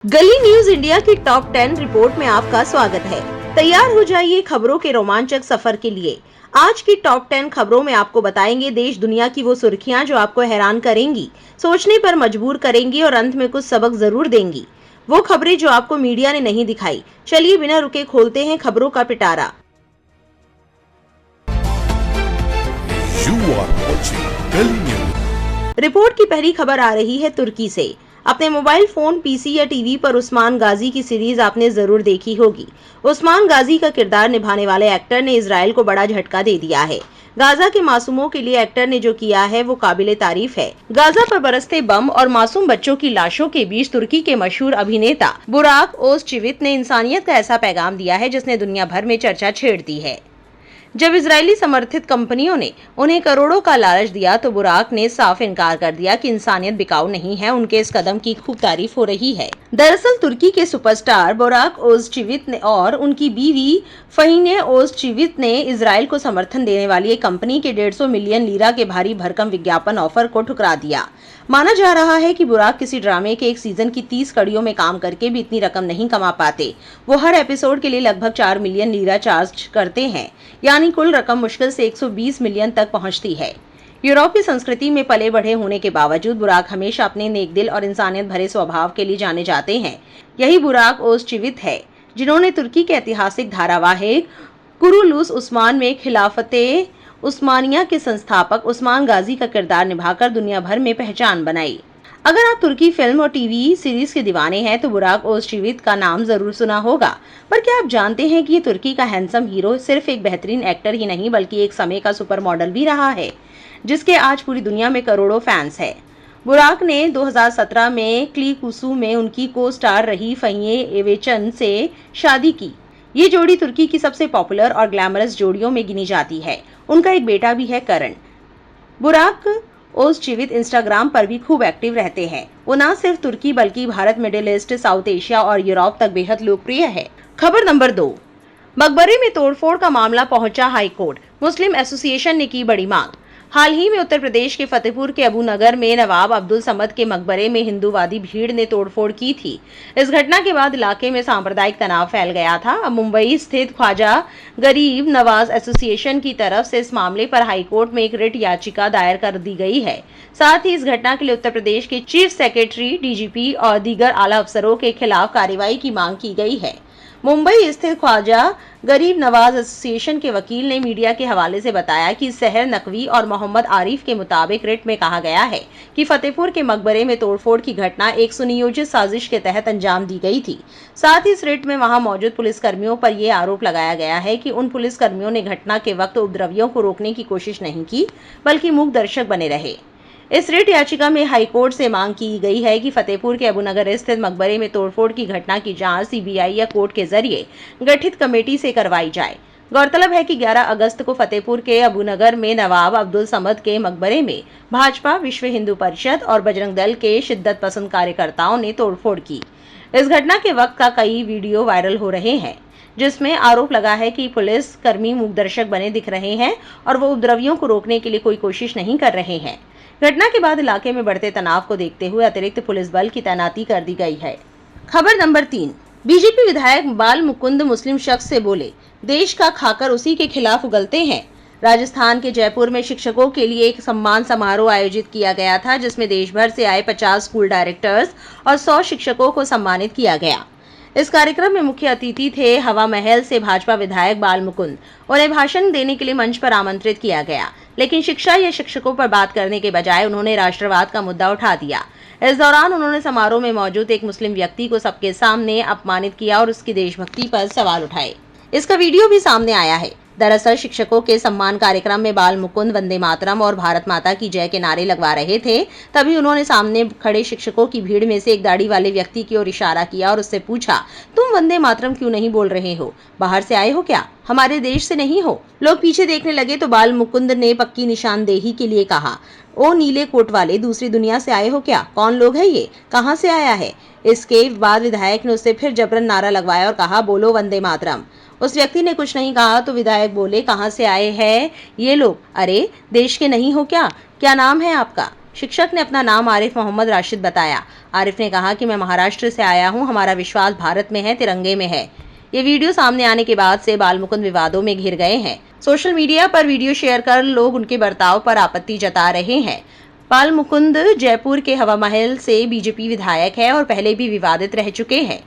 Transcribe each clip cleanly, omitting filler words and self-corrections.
गली news India की top 10 report में आपका स्वागत है। तैयार हो जाइए खबरों के रोमांचक सफर के लिए। आज की टॉप 10 खबरों में आपको बताएंगे देश दुनिया की वो सुर्खियां जो आपको हैरान करेंगी, सोचने पर मजबूर करेंगी और अंत में कुछ सबक जरूर देंगी। वो खबरें जो आपको मीडिया ने नहीं दिखाई। चलिए बिना रुके खोलते हैं खबरों का पिटारा। रिपोर्ट की पहली खबर आ रही है तुर्की से। अपने मोबाइल फोन, पीसी या टीवी पर उस्मान गाजी की सीरीज आपने जरूर देखी होगी। उस्मान गाजी का किरदार निभाने वाले एक्टर ने इजराइल को बड़ा झटका दे दिया है। गाजा के मासूमों के लिए एक्टर ने जो किया है वो काबिले तारीफ है। गाजा पर बरसते बम और मासूम बच्चों की लाशों के बीच तुर्की के मशहूर अभिनेता बुराक ओज़चीवित ने इंसानियत का ऐसा पैगाम दिया है जिसने दुनिया भर में चर्चा छेड़ दी है। जब इजरायली समर्थित कंपनियों ने उन्हें करोड़ों का लालच दिया तो बुराक ने साफ इनकार कर दिया कि इंसानियत बिकाऊ नहीं है। उनके इस कदम की खूब तारीफ हो रही है। दरअसल तुर्की के सुपरस्टार बुराक ओज़चीवित ने और उनकी बीवी फहीने ओज़चीवित ने इजराइल को समर्थन देने वाली एक कंपनी के 150 मिलियन लीरा के भारी भरकम विज्ञापन ऑफर को ठुकरा दिया। माना जा रहा है कि बुराक किसी ड्रामे के एक सीजन की 30 कड़ियों में काम करके भी इतनी रकम नहीं कमा पाते। वो हर एपिसोड के लिए लगभग 4 मिलियन लीरा चार्ज करते हैं, यानी कुल रकम मुश्किल से 120 मिलियन तक पहुंचती है। यूरोपीय संस्कृति में पले बढ़े होने के बावजूद बुराक हमेशा अपने नेक दिल और इंसानियत भरे स्वभाव के लिए जाने जाते हैं। यही बुराक ओज़चीवित है जिन्होंने तुर्की के ऐतिहासिक धारावाहिक कुरुलुस उस्मान में खिलाफते उस्मानिया के संस्थापक उस्मान गाजी का किरदार निभाकर दुनिया भर में पहचान बनाई। अगर आप तुर्की फिल्म और टीवी सीरीज के दीवाने हैं तो बुराक ओज़चीवित का नाम जरूर सुना होगा। पर क्या आप जानते हैं कि ये तुर्की का हैंडसम हीरो सिर्फ एक बेहतरीन एक्टर ही नहीं बल्कि एक समय का सुपर मॉडल भी रहा है, जिसके आज पूरी दुनिया में करोड़ों फैंस हैं। बुराक ने 2017 में क्लीकुसु में उनकी को स्टार रही फहीने एवेचन से शादी की। ये जोड़ी तुर्की की सबसे पॉपुलर और ग्लैमरस जोड़ियों में गिनी जाती है। उनका एक बेटा भी है, करण। बुराक ओज़चीवित इंस्टाग्राम पर भी खूब एक्टिव रहते हैं। वो न सिर्फ तुर्की बल्कि Bharat, middle east, south Asia और यूरोप तक बेहद लोकप्रिय है। खबर नंबर 2, मकबरे में तोड़फोड़ का मामला पहुंचा हाई कोर्ट। मुस्लिम एसोसिएशन ने की बड़ी मांग। हाल ही में उत्तर प्रदेश के फतेहपुर के अबू नगर में नवाब अब्दुल समद के मकबरे में हिंदूवादी भीड़ ने तोड़फोड़ की थी। इस घटना के बाद इलाके में सांप्रदायिक तनाव फैल गया था। अब मुंबई स्थित ख्वाजा गरीब नवाज एसोसिएशन की तरफ से इस मामले पर हाईकोर्ट में एक रिट याचिका दायर कर दी गई है। साथ ही इस घटना के लिए उत्तर प्रदेश के चीफ सेक्रेटरी, डीजीपी और दीगर आला अफसरों के खिलाफ कार्रवाई की मांग की गई है। मुंबई स्थित ख्वाजा गरीब नवाज एसोसिएशन के वकील ने मीडिया के हवाले से बताया कि सहर नकवी और मोहम्मद आरिफ के मुताबिक रिट में कहा गया है कि फतेहपुर के मकबरे में तोड़फोड़ की घटना एक सुनियोजित साजिश के तहत अंजाम दी गई थी। साथ ही इस रिट में वहां मौजूद पुलिसकर्मियों पर यह आरोप लगाया गया है कि उन पुलिसकर्मियों ने घटना के वक्त उपद्रवियों को रोकने की कोशिश नहीं की बल्कि मूक दर्शक बने रहे। इस रिट याचिका में हाईकोर्ट से मांग की गई है कि फतेहपुर के अबूनगर स्थित मकबरे में तोड़फोड़ की घटना की जांच सीबीआई या कोर्ट के जरिए गठित कमेटी से करवाई जाए। गौरतलब है कि 11 अगस्त को फतेहपुर के अबूनगर में नवाब अब्दुल समद के मकबरे में भाजपा, विश्व हिंदू परिषद और बजरंग दल के शिद्दत पसंद कार्यकर्ताओं ने तोड़फोड़ की। इस घटना के वक्त का कई वीडियो वायरल हो रहे हैं जिसमें आरोप लगा है कि पुलिस कर्मी मूकदर्शक बने दिख रहे हैं और वो उपद्रवियों को रोकने के लिए कोई कोशिश नहीं कर रहे हैं। घटना के बाद इलाके में बढ़ते तनाव को देखते हुए अतिरिक्त पुलिस बल की तैनाती कर दी गई है। खबर नंबर 3, बीजेपी विधायक बाल मुकुंद मुस्लिम शख्स से बोले, देश का खाकर उसी के खिलाफ उगलते हैं। राजस्थान के जयपुर में शिक्षकों के लिए एक सम्मान समारोह आयोजित किया गया था जिसमें देश भर से आए 50 स्कूल डायरेक्टर्स और 100 शिक्षकों को सम्मानित किया गया। इस कार्यक्रम में मुख्य अतिथि थे हवा महल से भाजपा विधायक बाल मुकुंद। उन्हें भाषण देने के लिए मंच पर आमंत्रित किया गया, लेकिन शिक्षा या शिक्षकों पर बात करने के बजाय उन्होंने राष्ट्रवाद का मुद्दा उठा दिया। इस दौरान उन्होंने समारोह में मौजूद एक मुस्लिम व्यक्ति को सबके सामने अपमानित किया और उसकी देशभक्ति पर सवाल उठाए। इसका वीडियो भी सामने आया है। दरअसल शिक्षकों के सम्मान कार्यक्रम में बाल मुकुंद वंदे मातरम और भारत माता की जय के नारे लगवा रहे थे। तभी उन्होंने सामने खड़े शिक्षकों की भीड़ में से एक दाढ़ी वाले व्यक्ति की ओर इशारा किया और उससे पूछा, तुम वंदे मातरम क्यों नहीं बोल रहे हो? बाहर से आए हो क्या? हमारे देश से नहीं हो? लोग पीछे देखने लगे तो बाल मुकुंद ने पक्की निशानदेही के लिए कहा, ओ नीले कोट वाले, दूसरी दुनिया से आए हो क्या? कौन लोग है ये? कहाँ से आया है? इसके बाद विधायक ने उससे फिर जबरन नारा लगवाया और कहा, बोलो वंदे मातरम। उस व्यक्ति ने कुछ नहीं कहा तो विधायक बोले, कहाँ से आए हैं ये लोग? अरे देश के नहीं हो क्या? क्या नाम है आपका? शिक्षक ने अपना नाम आरिफ मोहम्मद राशिद बताया। आरिफ ने कहा कि मैं महाराष्ट्र से आया हूं, हमारा विश्वास भारत में है, तिरंगे में है। ये वीडियो सामने आने के बाद से बाल मुकुंद विवादों में घिर गए हैं। सोशल मीडिया पर वीडियो शेयर कर लोग उनके बर्ताव पर आपत्ति जता रहे हैं। बाल मुकुंद जयपुर के हवा महल से बीजेपी विधायक है और पहले भी विवादित रह चुके हैं।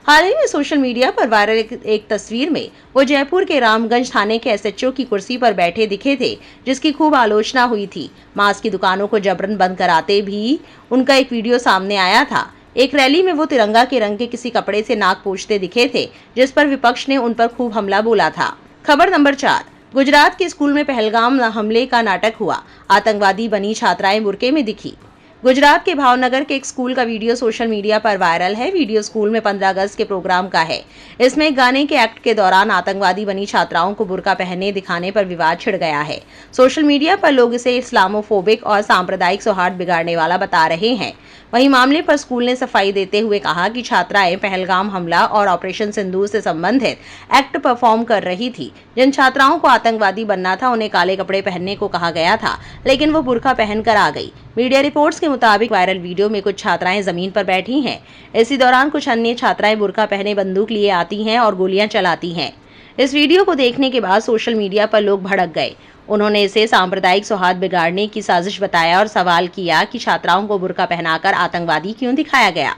हाल ही में सोशल मीडिया पर वायरल एक तस्वीर में वो जयपुर के रामगंज थाने के एसएचओ की कुर्सी पर बैठे दिखे थे, जिसकी खूब आलोचना हुई थी। मांस की दुकानों को जबरन बंद कराते भी उनका एक वीडियो सामने आया था। एक रैली में वो तिरंगा के रंग के किसी कपड़े से नाक पोंछते दिखे थे, जिस पर विपक्ष ने उन पर खूब हमला बोला था। खबर नंबर 4, गुजरात के स्कूल में पहलगाम हमले का नाटक हुआ, आतंकवादी बनी छात्राएं बुर्के में दिखी। गुजरात के भावनगर के एक स्कूल का वीडियो सोशल मीडिया पर वायरल है। वीडियो स्कूल में 15 अगस्त के प्रोग्राम का है। इसमें एक गाने के एक्ट के दौरान आतंकवादी बनी छात्राओं को बुर्का पहने दिखाने पर विवाद छिड़ गया है। सोशल मीडिया पर लोग इसे इस्लामोफोबिक और सांप्रदायिक सौहार्द बिगाड़ने वाला बता रहे हैं। वहीं मामले पर स्कूल ने सफाई देते हुए कहा कि छात्राएं पहलगाम हमला और ऑपरेशन सिंदूर से संबंधित एक्ट परफॉर्म कर रही थी। जिन छात्राओं को आतंकवादी बनना था उन्हें काले कपड़े पहनने को कहा गया था, लेकिन वो बुर्का पहनकर आ गई। मीडिया रिपोर्ट्स के मुताबिक वायरल वीडियो में कुछ छात्राएं जमीन पर बैठी हैं। इसी दौरान कुछ अन्य छात्राएं बुर्का पहने बंदूक लिए आती हैं और गोलियां चलाती हैं। इस वीडियो को देखने के बाद सोशल मीडिया पर लोग भड़क गए। उन्होंने इसे सांप्रदायिक सौहार्द बिगाड़ने की साजिश बताया और सवाल किया कि छात्राओं को बुर्का पहनाकर आतंकवादी क्यों दिखाया गया।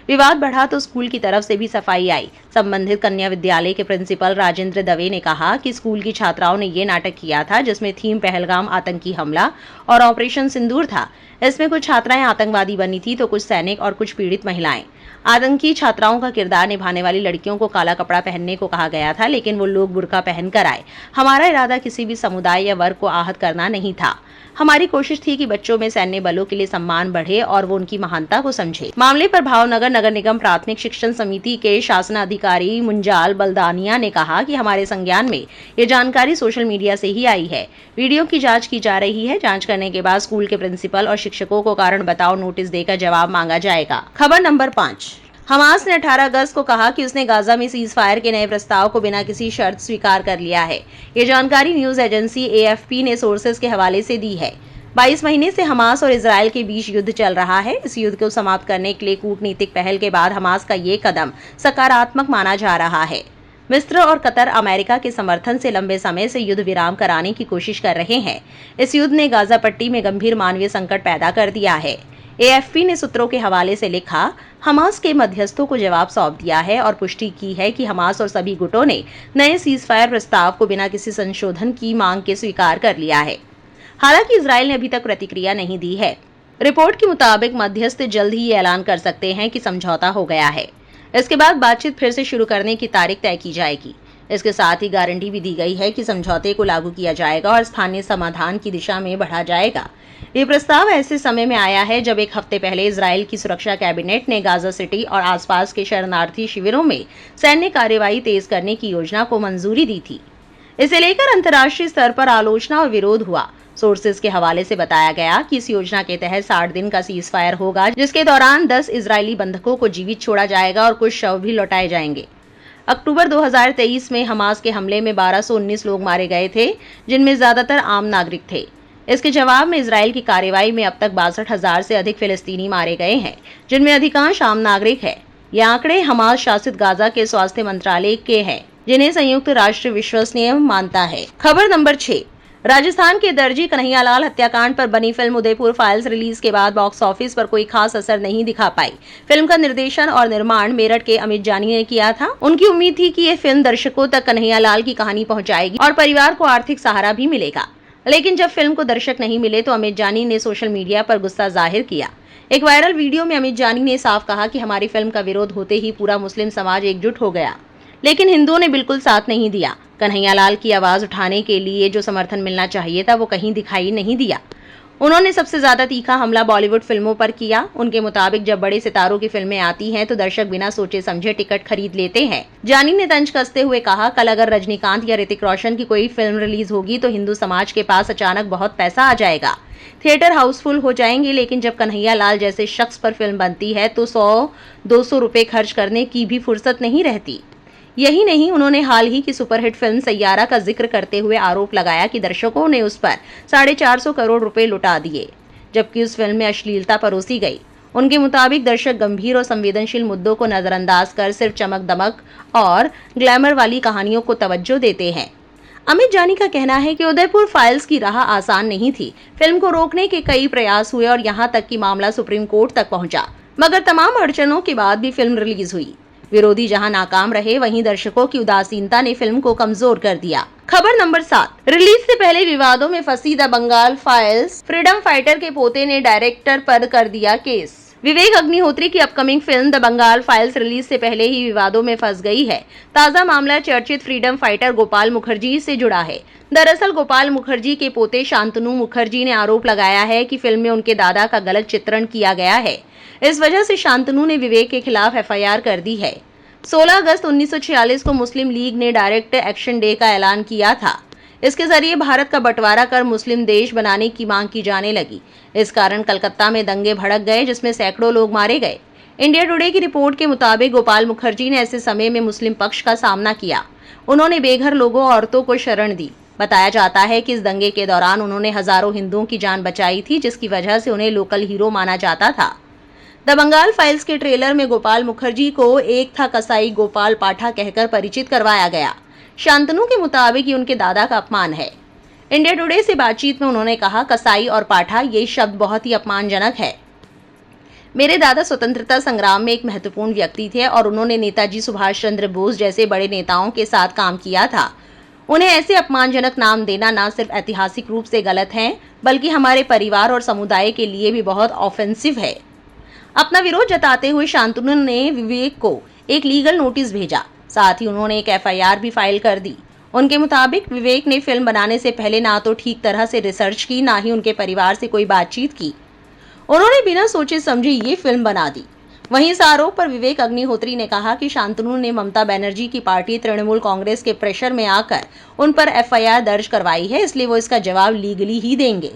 विवाद बढ़ा तो स्कूल की तरफ से भी सफाई आई। संबंधित कन्या विद्यालय के प्रिंसिपल राजेंद्र दवे ने कहा कि स्कूल की छात्राओं ने ये नाटक किया था, जिसमें थीम पहलगाम आतंकी हमला और ऑपरेशन सिंदूर था। इसमें कुछ छात्राएं आतंकवादी बनी थी तो कुछ सैनिक और कुछ पीड़ित महिलाएं। आतंकी छात्राओं का किरदार निभाने वाली लड़कियों को काला कपड़ा पहनने को कहा गया था, लेकिन वो लोग बुर्का पहनकर आए। हमारा इरादा किसी भी समुदाय या वर्ग को आहत करना नहीं था। हमारी कोशिश थी कि बच्चों में सैन्य बलों के लिए सम्मान बढ़े और वो उनकी महानता को समझे। मामले पर भावनगर नगर निगम प्राथमिक शिक्षण समिति के शासनाधिकारी मुंजाल बलदानिया ने कहा कि हमारे संज्ञान में ये जानकारी सोशल मीडिया से ही आई है। वीडियो की जांच की जा रही है। जांच करने के बाद स्कूल के प्रिंसिपल और शिक्षकों को कारण बताओ नोटिस देकर जवाब मांगा जाएगा। खबर नंबर 5, हमास ने 18 अगस्त को कहा कि उसने गाजा में सीज फायर के नए प्रस्ताव को बिना किसी शर्त स्वीकार कर लिया है। ये जानकारी न्यूज एजेंसी एएफपी ने सोर्सेज के हवाले से दी है। 22 महीने से हमास और इजराइल के बीच युद्ध चल रहा है। इस युद्ध को समाप्त करने के लिए कूटनीतिक पहल के बाद हमास का ये कदम सकारात्मक माना जा रहा है। मिस्र और कतर अमेरिका के समर्थन से लंबे समय से युद्ध विराम कराने की कोशिश कर रहे हैं। इस युद्ध ने गाजा पट्टी में गंभीर मानवीय संकट पैदा कर दिया है। एएफपी ने सूत्रों के हवाले से लिखा, हमास के मध्यस्थों को जवाब सौंप दिया है और पुष्टि की है कि हमास और सभी गुटों ने नए सीजफायर प्रस्ताव को बिना किसी संशोधन की मांग के स्वीकार कर लिया है। हालांकि इजराइल ने अभी तक प्रतिक्रिया नहीं दी है। रिपोर्ट के मुताबिक मध्यस्थ जल्द ही ये ऐलान कर सकते हैं कि समझौता हो गया है। इसके बाद बातचीत फिर से शुरू करने की तारीख तय की जाएगी। इसके साथ ही गारंटी भी दी गई है कि समझौते को लागू किया जाएगा और स्थानीय समाधान की दिशा में बढ़ा जाएगा। ये प्रस्ताव ऐसे समय में आया है जब एक हफ्ते पहले इजराइल की सुरक्षा कैबिनेट ने गाजा सिटी और आसपास के शरणार्थी शिविरों में सैन्य कार्रवाई तेज करने की योजना को मंजूरी दी थी। इसे लेकर अंतर्राष्ट्रीय स्तर पर आलोचना और विरोध हुआ। सोर्सेज के हवाले से बताया गया कि इस योजना के तहत 60 दिन का सीज फायर होगा, जिसके दौरान 10 इजरायली बंधकों को जीवित छोड़ा जाएगा और कुछ शव भी लौटाए जाएंगे। अक्टूबर 2023 में हमास के हमले में 1219 लोग मारे गए थे, जिनमें ज्यादातर आम नागरिक थे। इसके जवाब में इजराइल की कार्रवाई में अब तक 62,000 से अधिक फिलिस्तीनी मारे गए हैं, जिनमें अधिकांश आम नागरिक है। ये आंकड़े हमास शासित गाजा के स्वास्थ्य मंत्रालय के हैं, जिन्हें संयुक्त राष्ट्र विश्वसनीय मानता है। खबर नंबर 6, राजस्थान के दर्जी कन्हैयालाल हत्याकांड पर बनी फिल्म उदयपुर फाइल्स रिलीज के बाद बॉक्स ऑफिस पर कोई खास असर नहीं दिखा पाई। फिल्म का निर्देशन और निर्माण मेरठ के अमित जानी ने किया था। उनकी उम्मीद थी कि ये फिल्म दर्शकों तक कन्हैयालाल की कहानी पहुंचाएगी और परिवार को आर्थिक सहारा भी मिलेगा। लेकिन जब फिल्म को दर्शक नहीं मिले तो अमित जानी ने सोशल मीडिया पर गुस्सा जाहिर किया। एक वायरल वीडियो में अमित जानी ने साफ कहा कि हमारी फिल्म का विरोध होते ही पूरा मुस्लिम समाज एकजुट हो गया, लेकिन हिंदुओं ने बिल्कुल साथ नहीं दिया। कन्हैयालाल की आवाज उठाने के लिए जो समर्थन मिलना चाहिए था वो कहीं दिखाई नहीं दिया। उन्होंने सबसे ज्यादा तीखा हमला बॉलीवुड फिल्मों पर किया। उनके मुताबिक जब बड़े सितारों की फिल्में आती हैं तो दर्शक बिना सोचे समझे टिकट खरीद लेते हैं। जानी ने तंज कसते हुए कहा, कल अगर रजनीकांत या ऋतिक रोशन की कोई फिल्म रिलीज होगी तो हिंदू समाज के पास अचानक बहुत पैसा आ जाएगा, थिएटर हाउसफुल हो जाएंगे। लेकिन जब कन्हैयालाल जैसे शख्स पर फिल्म बनती है तो 100-200 रुपए खर्च करने की भी फुर्सत नहीं रहती। यही नहीं, उन्होंने हाल ही की सुपरहिट फिल्म सैयारा का जिक्र करते हुए आरोप लगाया कि दर्शकों ने उस पर 450 करोड़ रुपए लुटा दिए, जबकि उस फिल्म में अश्लीलता परोसी गई। उनके मुताबिक दर्शक गंभीर और संवेदनशील मुद्दों को नजरअंदाज कर सिर्फ चमक दमक और ग्लैमर वाली कहानियों को तवज्जो देते हैं। अमित जानी का कहना है कि उदयपुर फाइल्स की राह आसान नहीं थी। फिल्म को रोकने के कई प्रयास हुए और यहाँ तक कि मामला सुप्रीम कोर्ट तक पहुंचा, मगर तमाम अड़चनों के बाद भी फिल्म रिलीज हुई। विरोधी जहां नाकाम रहे, वहीं दर्शकों की उदासीनता ने फिल्म को कमजोर कर दिया। खबर नंबर 7। रिलीज से पहले विवादों में फंसी the Bengal files, freedom fighter के पोते ने डायरेक्टर पर कर दिया केस। विवेक अग्निहोत्री की upcoming film the Bengal files release से पहले ही विवादों में फंस गई है। ताजा मामला चर्चित फ्रीडम फाइटर गोपाल मुखर्जी से जुड़ा है। दरअसल गोपाल मुखर्जी के पोते शांतनु मुखर्जी ने आरोप लगाया है कि फिल्म में उनके दादा का गलत चित्रण किया गया है। इस वजह से शांतनु ने विवेक के खिलाफ एफआईआर कर दी है। 16 अगस्त 1946 को मुस्लिम लीग ने डायरेक्ट एक्शन डे का ऐलान किया था। इसके जरिए भारत का बंटवारा कर मुस्लिम देश बनाने की मांग की जाने लगी। इस कारण कलकत्ता में दंगे भड़क गए, जिसमें सैकड़ों लोग मारे गए। इंडिया टुडे की रिपोर्ट के मुताबिक गोपाल मुखर्जी ने ऐसे समय में मुस्लिम पक्ष का सामना किया। उन्होंने बेघर लोगों और औरतों को शरण दी। बताया जाता है कि इस दंगे के दौरान उन्होंने हजारों हिंदुओं की जान बचाई थी, जिसकी वजह से उन्हें लोकल हीरो माना जाता था। द बंगाल फाइल्स के ट्रेलर में गोपाल मुखर्जी को एक था कसाई गोपाल पाठा कहकर परिचित करवाया गया। शांतनु के मुताबिक ये उनके दादा का अपमान है। इंडिया टुडे से बातचीत में उन्होंने कहा, कसाई और पाठा ये शब्द बहुत ही अपमानजनक है। मेरे दादा स्वतंत्रता संग्राम में एक महत्वपूर्ण व्यक्ति थे और उन्होंने नेताजी सुभाष चंद्र बोस जैसे बड़े नेताओं के साथ काम किया था। उन्हें ऐसे अपमानजनक नाम देना न सिर्फ ऐतिहासिक रूप से गलत है, बल्कि हमारे परिवार और समुदाय के लिए भी बहुत ऑफेंसिव है। अपना विरोध जताते हुए शांतनु ने विवेक को एक लीगल नोटिस भेजा। साथ ही उन्होंने एक एफआईआर भी फाइल कर दी। उनके मुताबिक विवेक ने फिल्म बनाने से पहले ना तो ठीक तरह से रिसर्च की, ना ही उनके परिवार से कोई बातचीत की। उन्होंने बिना सोचे समझे ये फिल्म बना दी। वहीं इस आरोप पर विवेक अग्निहोत्री ने कहा कि शांतनु ने ममता बनर्जी की पार्टी तृणमूल कांग्रेस के प्रेशर में आकर उन पर एफआईआर दर्ज करवाई है, इसलिए वो इसका जवाब लीगली ही देंगे।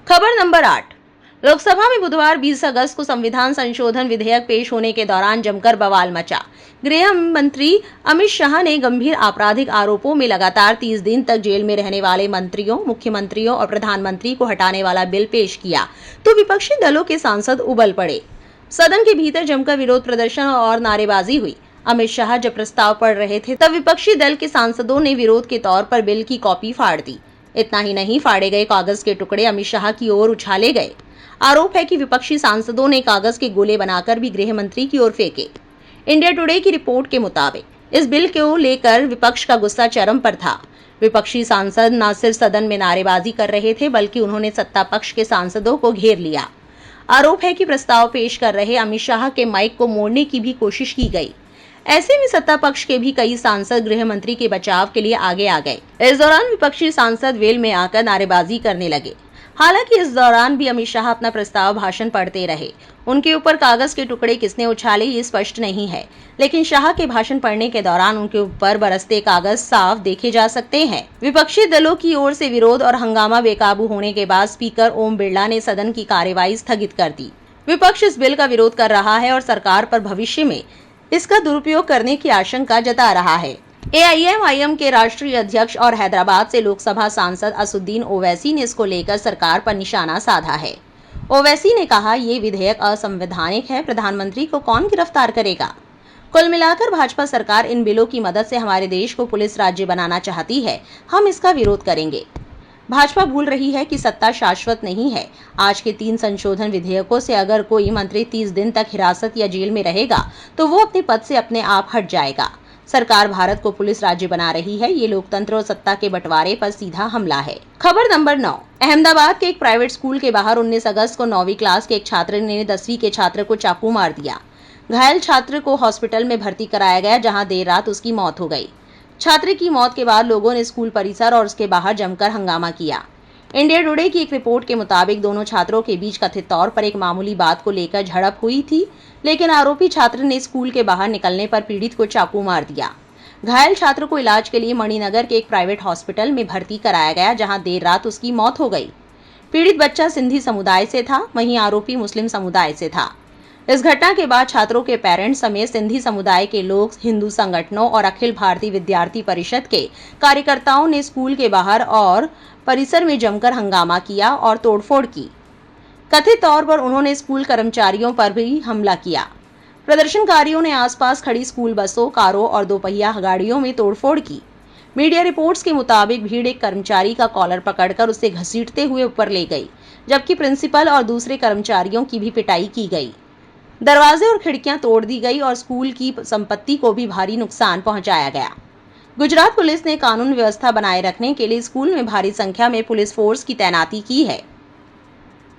खबर नंबर 8। लोकसभा में बुधवार 20 अगस्त को संविधान संशोधन विधेयक पेश होने के दौरान जमकर बवाल मचा। गृह मंत्री अमित शाह ने गंभीर आपराधिक आरोपों में लगातार 30 दिन तक जेल में रहने वाले मंत्रियों, मुख्यमंत्रियों और प्रधानमंत्री को हटाने वाला बिल पेश किया, तो विपक्षी दलों के सांसद उबल पड़े। सदन के भीतर जमकर विरोध प्रदर्शन और नारेबाजी हुई। अमित शाह जब प्रस्ताव पढ़ रहे थे, तब विपक्षी दल के सांसदों ने विरोध के तौर पर बिल की कॉपी फाड़ दी। इतना ही नहीं, फाड़े गए कागज के टुकड़े अमित शाह की ओर उछाले गए। आरोप है कि विपक्षी सांसदों ने कागज के गोले बनाकर भी गृह मंत्री की ओर फेंके। इंडिया टुडे की रिपोर्ट के मुताबिक इस बिल को लेकर विपक्ष का गुस्सा चरम पर था। विपक्षी सांसद न सिर्फ सदन में नारेबाजी कर रहे थे, बल्कि उन्होंने सत्ता पक्ष के सांसदों को घेर लिया। आरोप है कि प्रस्ताव पेश कर रहे अमित शाह के माइक को मोड़ने की भी कोशिश की गई। ऐसे में सत्ता पक्ष के भी कई सांसद गृह मंत्री के बचाव के लिए आगे आ गए। इस दौरान विपक्षी सांसद वेल में आकर नारेबाजी करने लगे। हालांकि इस दौरान भी अमित शाह अपना प्रस्ताव भाषण पढ़ते रहे। उनके ऊपर कागज के टुकड़े किसने उछाले ये स्पष्ट नहीं है, लेकिन शाह के भाषण पढ़ने के दौरान उनके ऊपर बरसते कागज साफ देखे जा सकते हैं। विपक्षी दलों की ओर से विरोध और हंगामा बेकाबू होने के बाद स्पीकर ओम बिरला ने सदन की कार्यवाही स्थगित कर दी। विपक्ष इस बिल का विरोध कर रहा है और सरकार पर भविष्य में इसका दुरुपयोग करने की आशंका जता रहा है। एआईएमआईएम के राष्ट्रीय अध्यक्ष और हैदराबाद से लोकसभा सांसद असुद्दीन ओवैसी ने इसको लेकर सरकार पर निशाना साधा है। ओवैसी ने कहा, ये विधेयक असंवैधानिक है, प्रधानमंत्री को कौन गिरफ्तार करेगा। कुल मिलाकर भाजपा सरकार इन बिलों की मदद से हमारे देश को पुलिस राज्य बनाना चाहती है। हम इसका विरोध करेंगे। भाजपा भूल रही है कि सत्ता शाश्वत नहीं है। आज के 3 संशोधन विधेयकों से अगर कोई मंत्री 30 दिन तक हिरासत या जेल में रहेगा, तो वो अपने पद से अपने आप हट जाएगा। सरकार भारत को पुलिस राज्य बना रही है। ये लोकतंत्र और सत्ता के बंटवारे पर सीधा हमला है। खबर नंबर 9। अहमदाबाद के एक प्राइवेट स्कूल के बाहर 19 अगस्त को 9वीं क्लास के एक छात्र ने 10वीं के छात्र को चाकू मार दिया। घायल छात्र को हॉस्पिटल में भर्ती कराया गया, जहां देर रात उसकी मौत हो गई। छात्र की मौत के बाद लोगों ने स्कूल परिसर और उसके बाहर जमकर हंगामा किया। इंडिया टुडे की एक रिपोर्ट के मुताबिक दोनों छात्रों के बीच कथित तौर पर एक मामूली बात को लेकर झड़प हुई थी, लेकिन आरोपी छात्र ने स्कूल के बाहर निकलने पर पीड़ित को चाकू मार दिया। घायल छात्र को इलाज के लिए मणिनगर के एक प्राइवेट हॉस्पिटल में भर्ती कराया गया, जहां देर रात उसकी मौत हो गई। पीड़ित बच्चा सिंधी समुदाय से था, वहीं आरोपी मुस्लिम समुदाय से था। इस घटना के बाद छात्रों के पेरेंट्स समेत सिंधी समुदाय के लोग, हिंदू संगठनों और अखिल भारतीय विद्यार्थी परिषद के कार्यकर्ताओं ने स्कूल के बाहर और परिसर में जमकर हंगामा किया और तोड़फोड़ की। कथित तौर पर उन्होंने स्कूल कर्मचारियों पर भी हमला किया। प्रदर्शनकारियों ने आसपास खड़ी स्कूल बसों, कारों और दोपहिया गाड़ियों में तोड़फोड़ की। मीडिया रिपोर्ट्स के मुताबिक भीड़ एक कर्मचारी का कॉलर पकड़कर उसे घसीटते हुए ऊपर ले गई, जबकि प्रिंसिपल और दूसरे कर्मचारियों की भी पिटाई की गई। दरवाजे और खिड़कियां तोड़ दी गई और स्कूल की संपत्ति को भी भारी नुकसान पहुंचाया गया। गुजरात पुलिस ने कानून व्यवस्था बनाए रखने के लिए स्कूल में भारी संख्या में पुलिस फोर्स की तैनाती की है।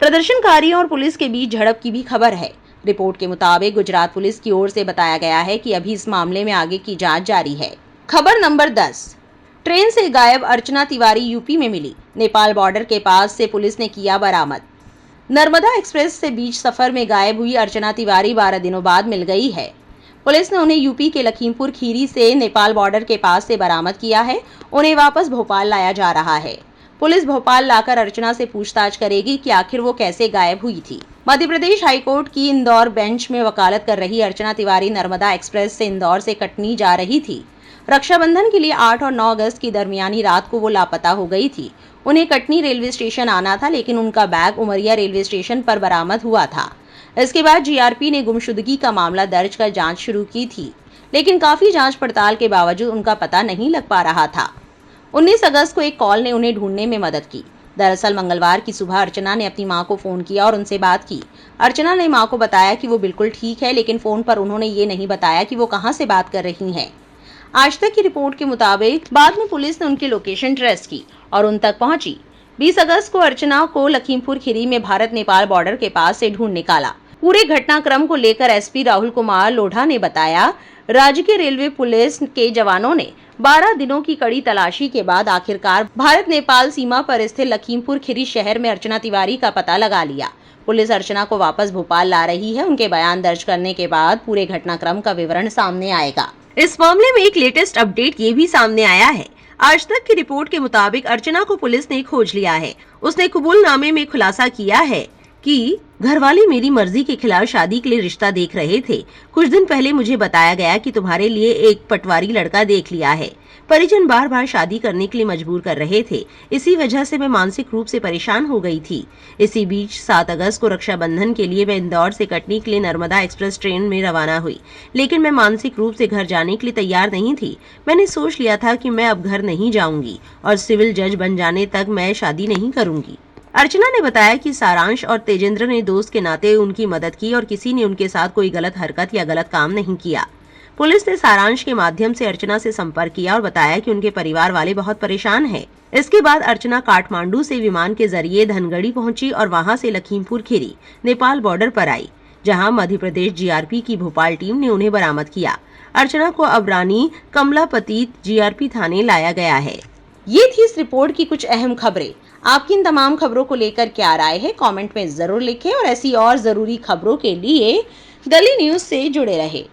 प्रदर्शनकारियों और पुलिस के बीच झड़प की भी खबर है। रिपोर्ट के मुताबिक गुजरात पुलिस की ओर से बताया गया है कि अभी इस मामले में आगे की जांच जारी है। खबर नंबर 10, ट्रेन से गायब अर्चना तिवारी यूपी में मिली। नेपाल बॉर्डर के पास से पुलिस ने किया बरामद। नर्मदा एक्सप्रेस से बीच सफर में गायब हुई अर्चना तिवारी 12 दिनों बाद मिल गई है। पुलिस ने उन्हें यूपी के लखीमपुर खीरी से नेपाल बॉर्डर के पास से बरामद किया है। उन्हें वापस भोपाल लाया जा रहा है। पुलिस भोपाल लाकर अर्चना से पूछताछ करेगी कि आखिर वो कैसे गायब हुई थी। मध्य प्रदेश हाईकोर्ट की इंदौर बेंच में वकालत कर रही अर्चना तिवारी नर्मदा एक्सप्रेस से इंदौर से कटनी जा रही थी। रक्षाबंधन के लिए 8 और 9 अगस्त की दरमियानी रात को वो लापता हो गई थी। उन्हें कटनी रेलवे स्टेशन आना था, लेकिन उनका बैग उमरिया रेलवे स्टेशन पर बरामद हुआ था। इसके बाद जीआरपी ने गुमशुदगी का मामला दर्ज कर जांच शुरू की थी, लेकिन काफी जांच पड़ताल के बावजूद उनका पता नहीं लग पा रहा था। 19 अगस्त को एक कॉल ने उन्हें ढूंढने में मदद की। दरअसल मंगलवार की सुबह अर्चना ने अपनी मां को फोन किया और उनसे बात की। अर्चना ने मां को बताया कि वो बिल्कुल ठीक है, लेकिन फोन पर उन्होंने ये नहीं बताया कि वो कहां से बात कर रही हैं। आज तक की रिपोर्ट के मुताबिक बाद में पुलिस ने उनकी लोकेशन ट्रेस की और उन तक पहुंची। 20 अगस्त को अर्चना को लखीमपुर खीरी में भारत नेपाल बॉर्डर के पास से ढूंढ निकाला। पूरे घटनाक्रम को लेकर एसपी राहुल कुमार लोढ़ा ने बताया, राज्य के रेलवे पुलिस के जवानों ने 12 दिनों की कड़ी तलाशी के बाद आखिरकार भारत नेपाल सीमा पर स्थित लखीमपुर खीरी शहर में अर्चना तिवारी का पता लगा लिया। पुलिस अर्चना को वापस भोपाल ला रही है। उनके बयान दर्ज करने के बाद पूरे घटनाक्रम का विवरण सामने आएगा। इस मामले में एक लेटेस्ट अपडेट ये भी सामने आया है। आज तक की रिपोर्ट के मुताबिक अर्चना को पुलिस ने खोज लिया है। उसने कबूलनामे में खुलासा किया है कि घरवाले मेरी मर्जी के खिलाफ शादी के लिए रिश्ता देख रहे थे। कुछ दिन पहले मुझे बताया गया कि तुम्हारे लिए एक पटवारी लड़का देख लिया है। परिजन बार बार शादी करने के लिए मजबूर कर रहे थे। इसी वजह से मैं मानसिक रूप से परेशान हो गई थी। इसी बीच 7 अगस्त को रक्षाबंधन के लिए मैं इंदौर से कटनी के लिए नर्मदा एक्सप्रेस ट्रेन में रवाना हुई, लेकिन मैं मानसिक रूप से घर जाने के लिए तैयार नहीं थी। मैंने सोच लिया था कि मैं अब घर नहीं जाऊंगी और सिविल जज बन जाने तक मैं शादी नहीं करूंगी। अर्चना ने बताया कि सारांश और तेजेंद्र ने दोस्त के नाते उनकी मदद की और किसी ने उनके साथ कोई गलत हरकत या गलत काम नहीं किया। पुलिस ने सारांश के माध्यम से अर्चना से संपर्क किया और बताया कि उनके परिवार वाले बहुत परेशान हैं। इसके बाद अर्चना काठमांडू से विमान के जरिए धनगढ़ी पहुंची और वहां से लखीमपुर खीरी नेपाल बॉर्डर पर आई, जहां मध्य प्रदेश जीआरपी की भोपाल टीम ने उन्हें बरामद किया। अर्चना को अब रानी कमलापति जीआरपी थाने लाया गया है। ये थी इस रिपोर्ट की कुछ अहम खबरें। आपकी इन तमाम खबरों को लेकर क्या राय है, कमेंट में जरूर लिखें और ऐसी और जरूरी खबरों के लिए दिल्ली न्यूज से जुड़े रहें।